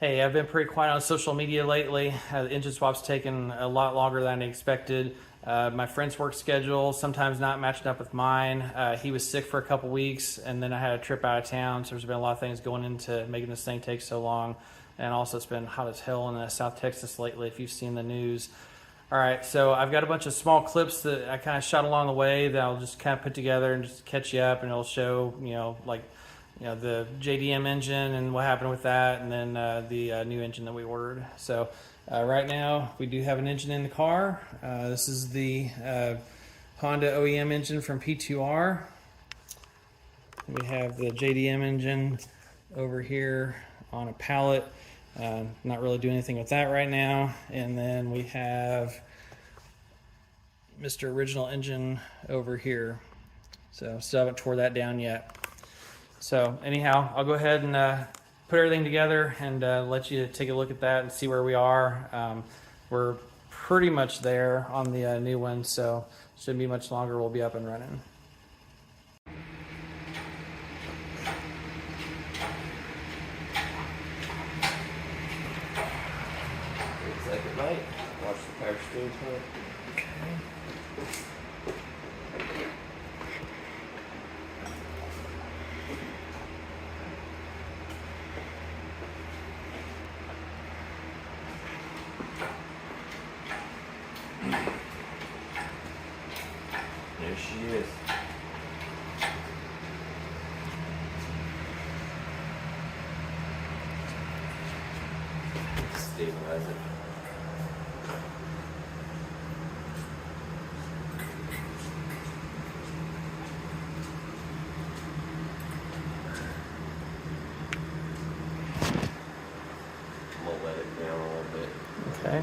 Hey, I've been pretty quiet on social media lately. The engine swap's taken a lot longer than I expected. My friend's work schedule sometimes not matching up with mine. He was sick for a couple weeks, and then I had a trip out of town, so there's been a lot of things going into making this thing take so long. And also, it's been hot as hell in South Texas lately, if you've seen the news. All right, so I've got a bunch of small clips that I kind of shot along the way that I'll just kind of put together and just catch you up, and it'll show, the JDM engine and what happened with that, and then the new engine that we ordered. So right now we do have an engine in the car. This is the Honda OEM engine from P2R. We have the JDM engine over here on a pallet. Not really doing anything with that right now. And then we have Mr. Original Engine over here. So still haven't tore that down yet. So anyhow, I'll go ahead and put everything together and let you take a look at that and see where we are. We're pretty much there on the new one, so shouldn't be much longer. We'll be up and running. Second light. Watch the power steering pump. Okay. There she is. Stabilize it. I'm gonna let it down a little bit. Okay.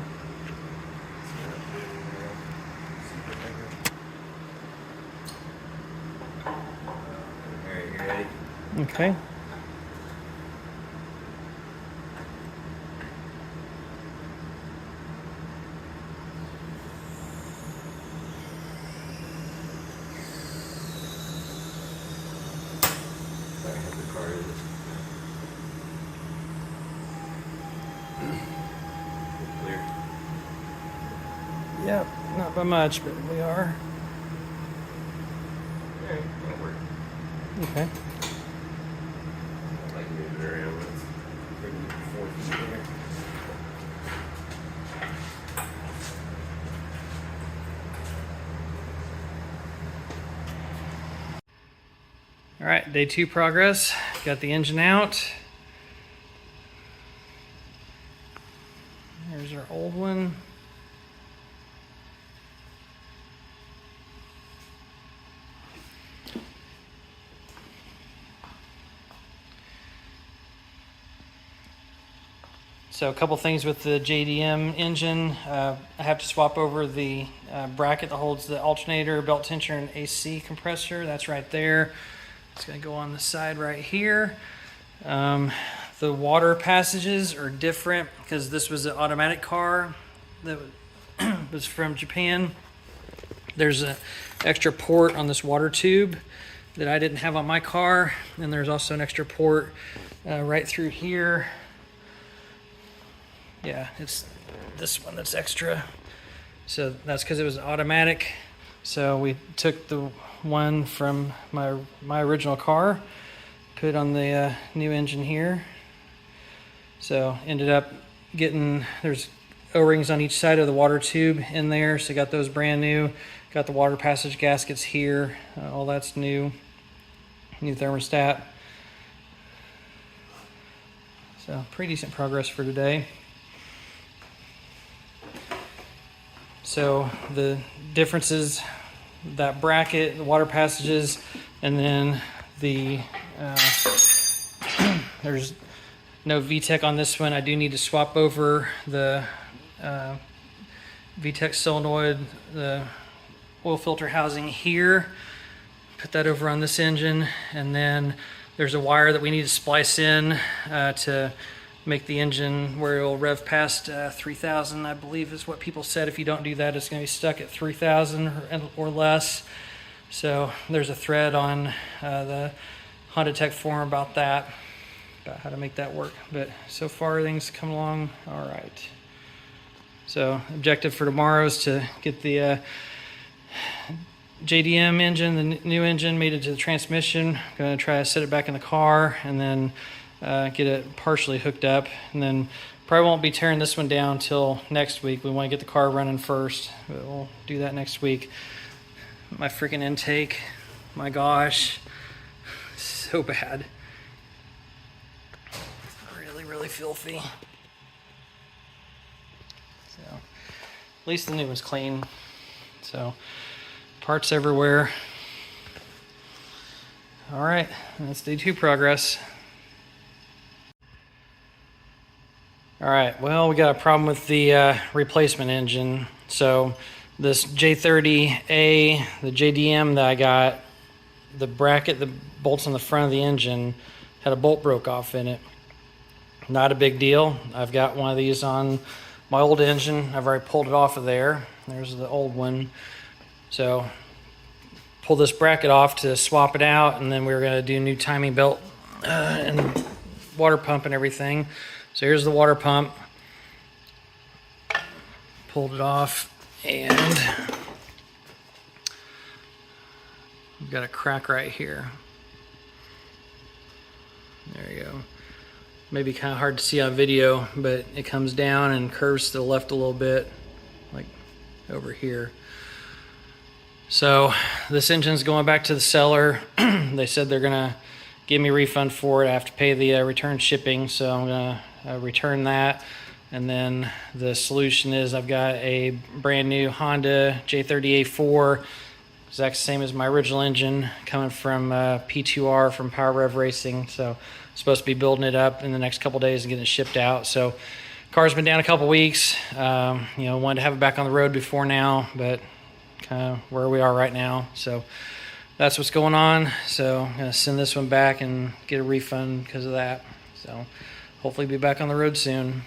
Alright, you ready? Okay. Back up the car is. Clear. Yep, not by much, but we are. Alright, that'll work. Okay. I like moving around. Let's bring the force in here. All right, day 2 progress. Got the engine out. There's our old one. So a couple things with the JDM engine. I have to swap over the bracket that holds the alternator, belt tensioner, and AC compressor. That's right there. It's going to go on the side right here. The water passages are different because this was an automatic car that was from Japan. There's an extra port on this water tube that I didn't have on my car. And there's also an extra port right through here. Yeah, it's this one that's extra. So that's because it was automatic. So we took the one from my original car, put it on the new engine here. So ended up getting, there's O-rings on each side of the water tube in there. So got those brand new. Got the water passage gaskets here. All that's new. New thermostat. So pretty decent progress for today. So the differences, that bracket, the water passages, and then the there's no VTEC on this one. I do need to swap over the VTEC solenoid, the oil filter housing here, put that over on this engine, and then there's a wire that we need to splice in to make the engine where it'll rev past 3,000, I believe is what people said. If you don't do that, it's going to be stuck at 3,000 or less. So there's a thread on the Honda Tech forum about that. out how to make that work. But so far things come along all right. So objective for tomorrow is to get the JDM engine, the new engine, made it to the transmission. Going to try to set it back in the car and then get it partially hooked up. And then probably won't be tearing this one down till next week. We want to get the car running first, but we'll do that next week. My freaking intake, my gosh, so bad. Really filthy. So at least the new one's clean. So parts everywhere. All right, that's day 2 progress. All right, well, we got a problem with the replacement engine. So this J30A, the JDM that I got, the bracket that bolts on the front of the engine had a bolt broke off in it. Not a big deal. I've got one of these on my old engine. I've already pulled it off of there. There's the old one. So pull this bracket off to swap it out, and then we were going to do new timing belt and water pump and everything. So here's the water pump. Pulled it off, and we've got a crack right here. There you go. Maybe kind of hard to see on video, but it comes down and curves to the left a little bit, like over here. So this engine's going back to the seller. They said they're gonna give me a refund for it. I have to pay the return shipping, so I'm gonna return that. And then the solution is I've got a brand new Honda J30A4, exact same as my original engine, coming from P2R from Power Rev Racing. So supposed to be building it up in the next couple days and getting it shipped out. So car's been down a couple weeks. Wanted to have it back on the road before now, but kind of where we are right now. So that's what's going on. So I'm gonna send this one back and get a refund because of that. So hopefully be back on the road soon.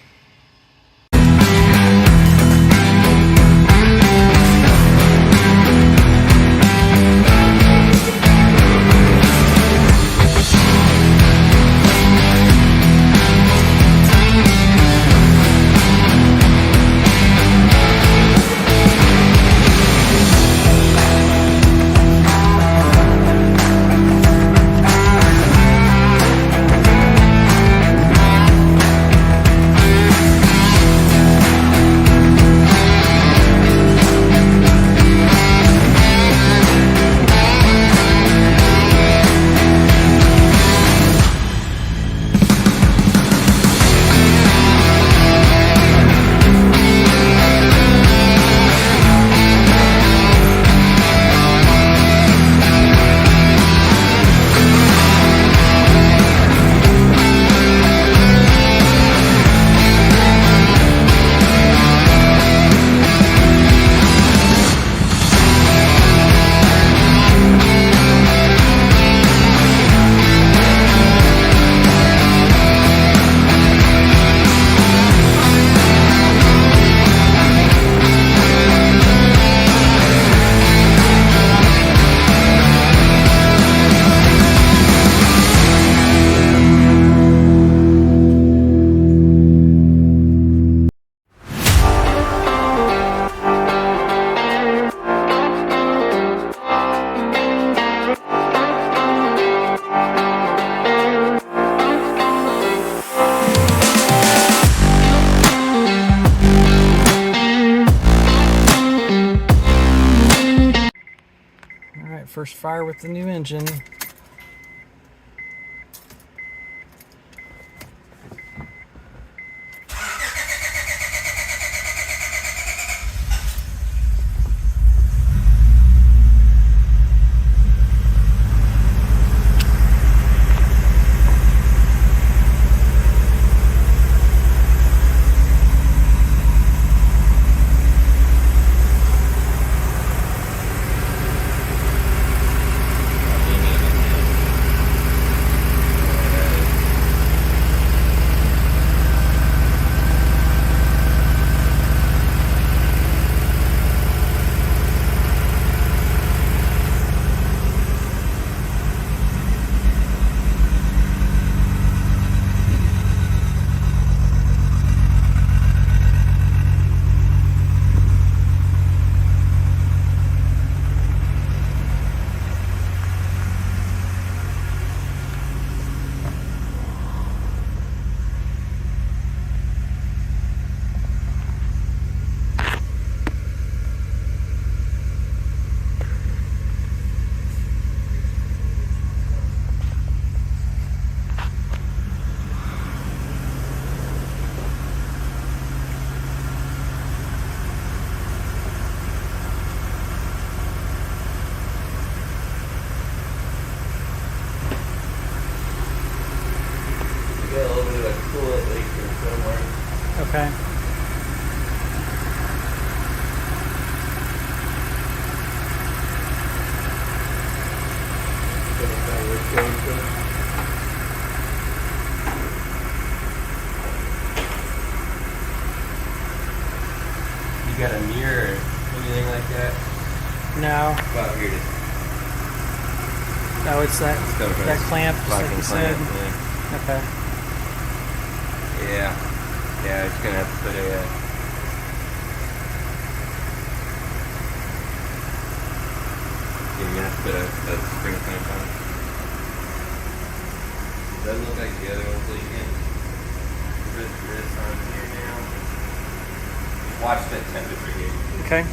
First fire with the new engine. Okay. You got a mirror or anything like that? No. Well, here it is. Oh, it's that It's coming from that this clamp, just like fucking you said. clamp, Okay. Yeah. Yeah, it's gonna have to put a. You're gonna have to put a spring clamp on it. Doesn't look like the other one, so you can put this on here now. Watch that temperature here. Okay.